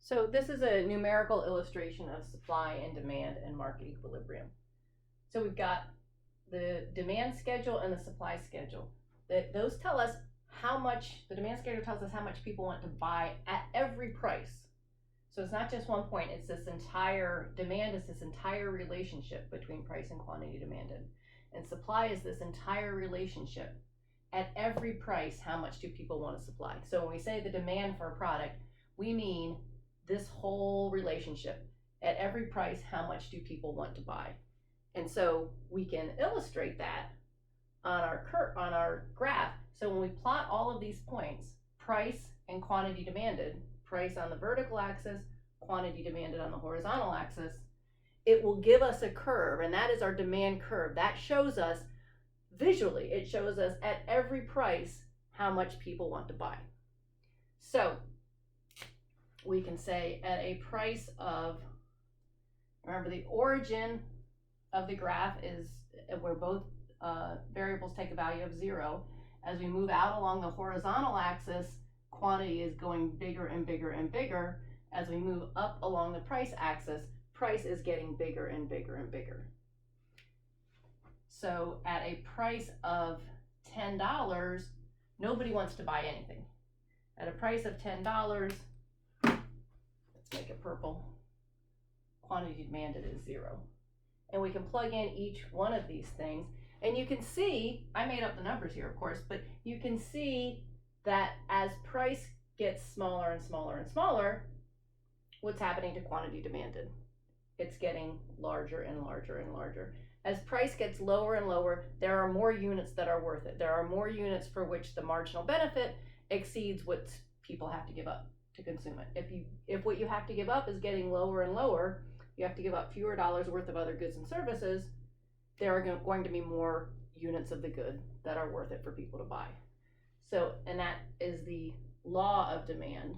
So this is a numerical illustration of supply and demand and market equilibrium. So we've got the demand schedule and the supply schedule. Those tell us how much, the demand schedule tells us how much people want to buy at every price. So it's not just one point, it's this entire, demand is this entire relationship between price and quantity demanded. And supply is this entire relationship. At every price, how much do people want to supply? So when we say the demand for a product, we mean this whole relationship. At every price, how much do people want to buy? And so we can illustrate that on our graph. So when we plot all of these points, price and quantity demanded, price on the vertical axis, quantity demanded on the horizontal axis, it will give us a curve, and that is our demand curve. That shows us visually, it shows us at every price how much people want to buy. So we can say at a price of, remember the origin of the graph is where both variables take a value of 0. As we move out along the horizontal axis, quantity is going bigger and bigger and bigger. As we move up along the price axis, price is getting bigger and bigger and bigger. So at a price of $10, nobody wants to buy anything. At a price of $10, let's make it purple, quantity demanded is 0. And we can plug in each one of these things. And you can see, I made up the numbers here, of course, but you can see that as price gets smaller and smaller and smaller, what's happening to quantity demanded? It's getting larger and larger and larger. As price gets lower and lower, there are more units that are worth it. There are more units for which the marginal benefit exceeds what people have to give up to consume it. If what you have to give up is getting lower and lower, you have to give up fewer dollars worth of other goods and services, there are going to be more units of the good that are worth it for people to buy. So, and that is the law of demand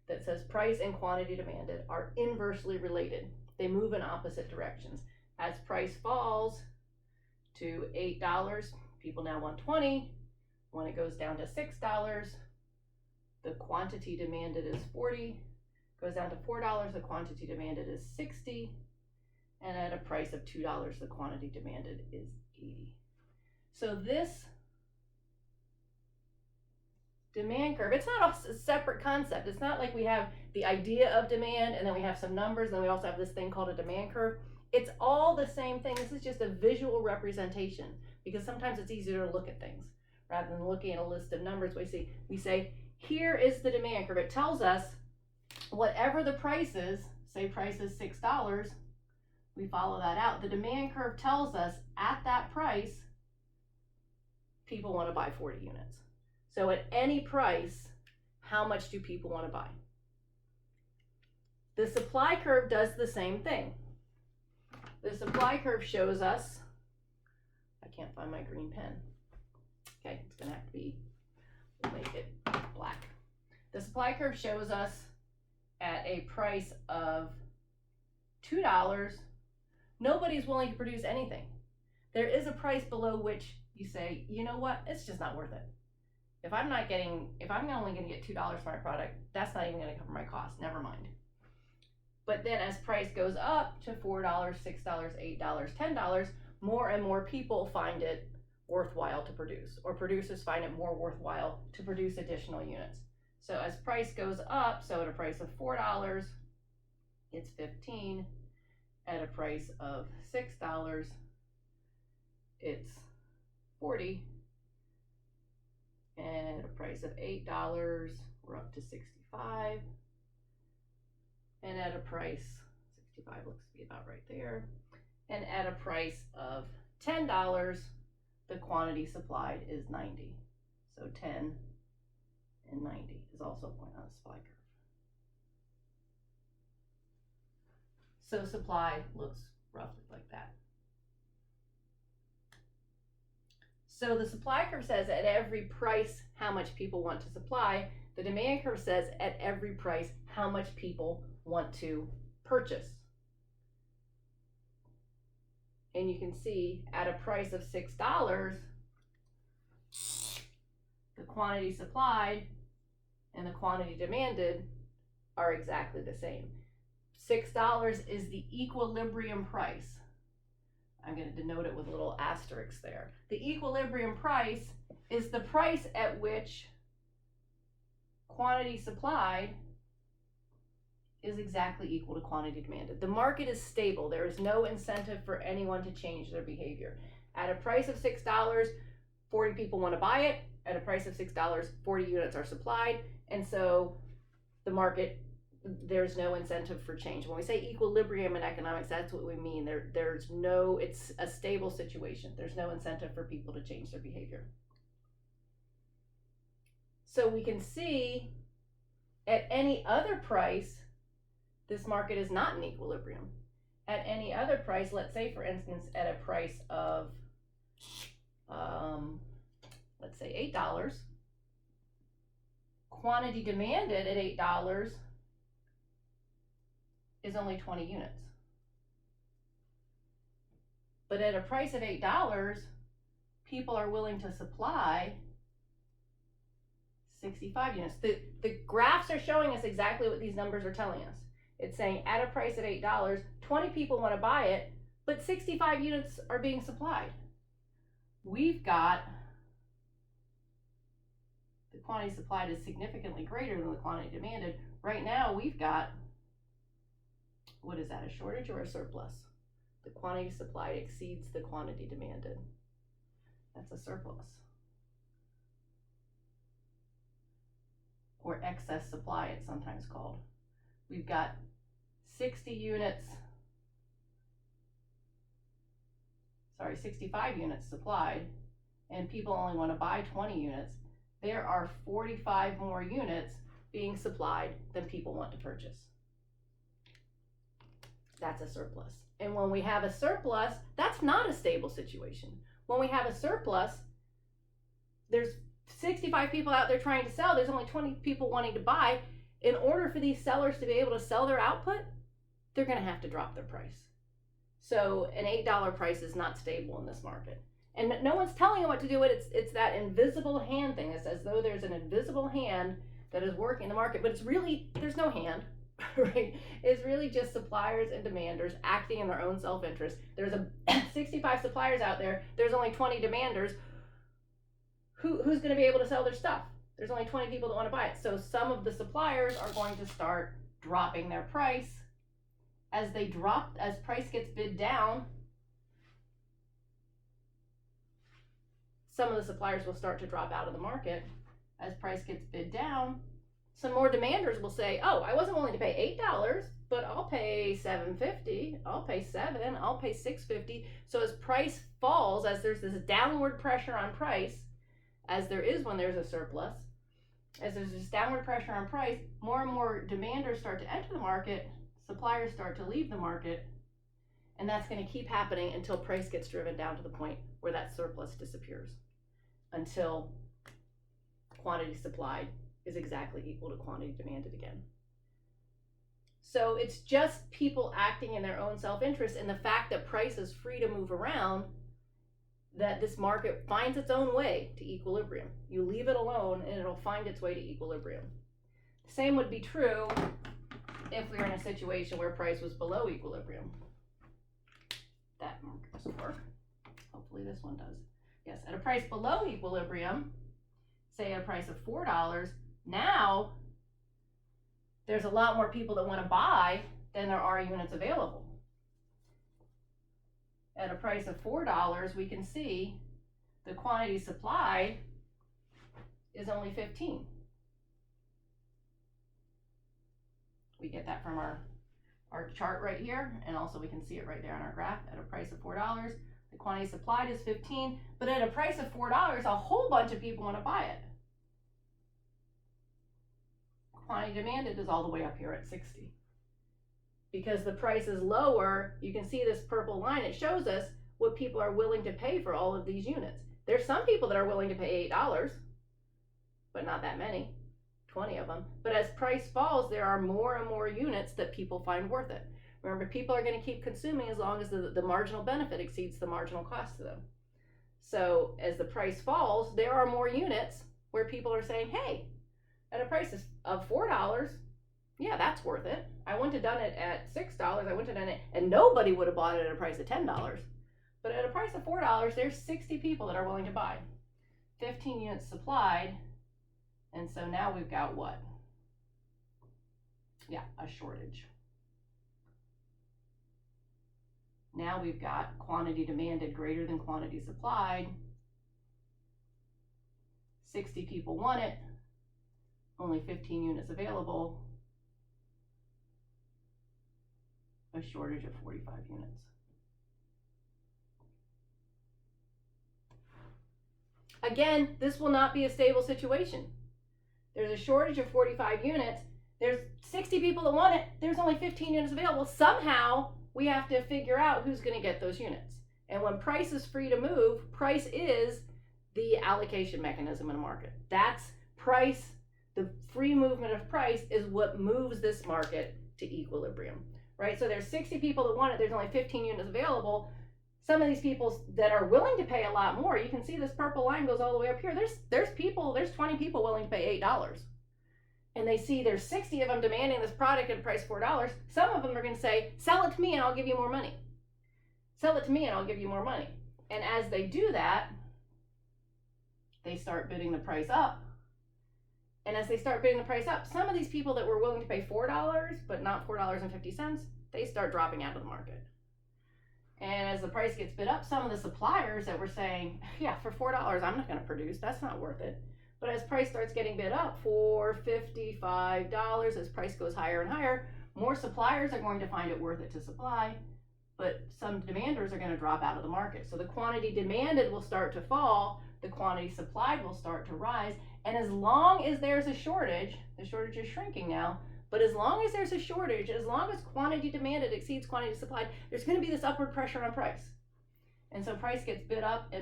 that says price and quantity demanded are inversely related. They move in opposite directions. As price falls to $8, people now want 20. When it goes down to $6, the quantity demanded is 40. Goes down to $4, the quantity demanded is 60. And at a price of $2, the quantity demanded is 80. So this demand curve, it's not a separate concept. It's not like we have the idea of demand and then we have some numbers and then we also have this thing called a demand curve. It's all the same thing. This is just a visual representation because sometimes it's easier to look at things rather than looking at a list of numbers. We say, here is the demand curve. It tells us whatever the price is, say price is $6, we follow that out. The demand curve tells us at that price, people want to buy 40 units. So at any price, how much do people want to buy? The supply curve does the same thing. The supply curve shows us, I can't find my green pen. Okay, it's gonna have to be, we'll make it black. The supply curve shows us at a price of $2, nobody's willing to produce anything. There is a price below which you say, you know what, it's just not worth it. If I'm only gonna get $2 for my product, that's not even gonna cover my cost, never mind. But then as price goes up to $4, $6, $8, $10, more and more people find it worthwhile to produce, or producers find it more worthwhile to produce additional units. So as price goes up, so at a price of $4, it's 15. At a price of $6, it's 40. And at a price of $8, we're up to 65. And at a price, 65 looks to be about right there. And at a price of $10, the quantity supplied is 90. So 10 and 90 is also a point on the supply curve. So supply looks roughly like that. So the supply curve says at every price how much people want to supply. The demand curve says at every price how much people want to purchase. And you can see at a price of $6, the quantity supplied and the quantity demanded are exactly the same. $6 is the equilibrium price. I'm going to denote it with a little asterisk there. The equilibrium price is the price at which quantity supplied is exactly equal to quantity demanded. The market is stable. There is no incentive for anyone to change their behavior. At a price of $6, 40 people want to buy it. At a price of $6, 40 units are supplied. And so the market, there's no incentive for change. When we say equilibrium in economics, that's what we mean. There's no, it's a stable situation. There's no incentive for people to change their behavior. So we can see at any other price, this market is not in equilibrium. At any other price, let's say for instance, at a price of, let's say $8, quantity demanded at $8 is only 20 units. But at a price of $8, people are willing to supply 65 units. The graphs are showing us exactly what these numbers are telling us. It's saying at a price of $8, 20 people want to buy it, but 65 units are being supplied. We've got, the quantity supplied is significantly greater than the quantity demanded. Right now, we've got, what is that, a shortage or a surplus? The quantity supplied exceeds the quantity demanded. That's a surplus. Or excess supply, it's sometimes called. We've got 65 units supplied, and people only want to buy 20 units. There are 45 more units being supplied than people want to purchase. That's a surplus. And when we have a surplus, that's not a stable situation. When we have a surplus, there's 65 people out there trying to sell, there's only 20 people wanting to buy. In order for these sellers to be able to sell their output, they're going to have to drop their price. So an $8 price is not stable in this market. And no one's telling you what to do with it. It's that invisible hand thing. It's as though there's an invisible hand that is working the market, but it's really, there's no hand, right? It's really just suppliers and demanders acting in their own self-interest. There's 65 suppliers out there. There's only 20 demanders. Who's going to be able to sell their stuff? There's only 20 people that want to buy it. So some of the suppliers are going to start dropping their price. As price gets bid down, some of the suppliers will start to drop out of the market. As price gets bid down, some more demanders will say, oh, I wasn't willing to pay $8, but I'll pay $7.50, I'll pay $7, I'll pay $6.50. So as price falls, as there's this downward pressure on price, as there is when there's a surplus, as there's this downward pressure on price, more and more demanders start to enter the market, suppliers start to leave the market, and that's going to keep happening until price gets driven down to the point where that surplus disappears, until quantity supplied is exactly equal to quantity demanded again. So it's just people acting in their own self-interest, and the fact that price is free to move around, that this market finds its own way to equilibrium. You leave it alone and it'll find its way to equilibrium. The same would be true if we were in a situation where price was below equilibrium. That doesn't work. Hopefully this one does. Yes, at a price below equilibrium, say at a price of $4, now there's a lot more people that want to buy than there are units available. At a price of $4, we can see the quantity supplied is only 15. We get that from our chart right here, and also we can see it right there on our graph. At a price of $4, the quantity supplied is 15, but at a price of $4, a whole bunch of people want to buy it. Quantity demanded is all the way up here at 60. Because the price is lower, you can see this purple line, it shows us what people are willing to pay for all of these units. There's some people that are willing to pay $8, but not that many, 20 of them. But as price falls, there are more and more units that people find worth it. Remember, people are going to keep consuming as long as the marginal benefit exceeds the marginal cost to them. So as the price falls, there are more units where people are saying, hey, at a price of $4, yeah, that's worth it. I wouldn't have done it at $6. I wouldn't have done it, and nobody would have bought it at a price of $10. But at a price of $4, there's 60 people that are willing to buy. 15 units supplied, and so now we've got what? Yeah, a shortage. Now we've got quantity demanded greater than quantity supplied. 60 people want it, only 15 units available, a shortage of 45 units. Again, this will not be a stable situation. There's a shortage of 45 units. There's 60 people that want it. There's only 15 units available. Somehow we have to figure out who's going to get those units. And when price is free to move, price is the allocation mechanism in a market. That's price. The free movement of price is what moves this market to equilibrium, right? So there's 60 people that want it. There's only 15 units available. Some of these people that are willing to pay a lot more, you can see this purple line goes all the way up here. There's 20 people willing to pay $8. And they see there's 60 of them demanding this product at a price of $4. Some of them are going to say, sell it to me and I'll give you more money. Sell it to me and I'll give you more money. And as they do that, they start bidding the price up. And as they start bidding the price up, some of these people that were willing to pay $4, but not $4.50, they start dropping out of the market. And as the price gets bid up, some of the suppliers that were saying, yeah, for $4, I'm not going to produce, that's not worth it. But as price starts getting bid up for $55, as price goes higher and higher, more suppliers are going to find it worth it to supply, but some demanders are going to drop out of the market. So the quantity demanded will start to fall, the quantity supplied will start to rise, and as long as there's a shortage, the shortage is shrinking now, but as long as there's a shortage, as long as quantity demanded exceeds quantity supplied, there's going to be this upward pressure on price. And so price gets bid up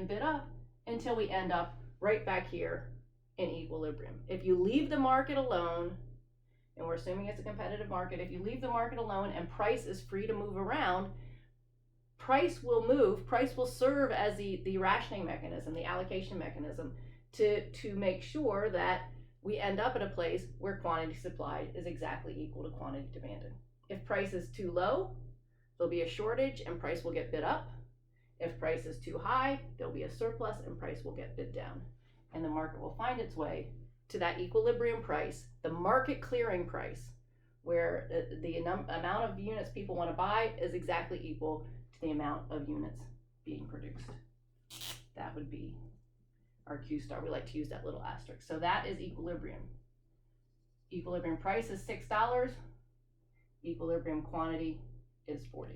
until we end up right back here in equilibrium. If you leave the market alone, and we're assuming it's a competitive market, if you leave the market alone and price is free to move around, price will move, price will serve as the rationing mechanism, the allocation mechanism to make sure that we end up at a place where quantity supplied is exactly equal to quantity demanded. If price is too low, there'll be a shortage and price will get bid up. If price is too high, there'll be a surplus and price will get bid down. And the market will find its way to that equilibrium price, the market clearing price, where the amount of units people want to buy is exactly equal to the amount of units being produced. That would be our Q star. We like to use that little asterisk. So that is equilibrium. Equilibrium price is $6. Equilibrium quantity is 40.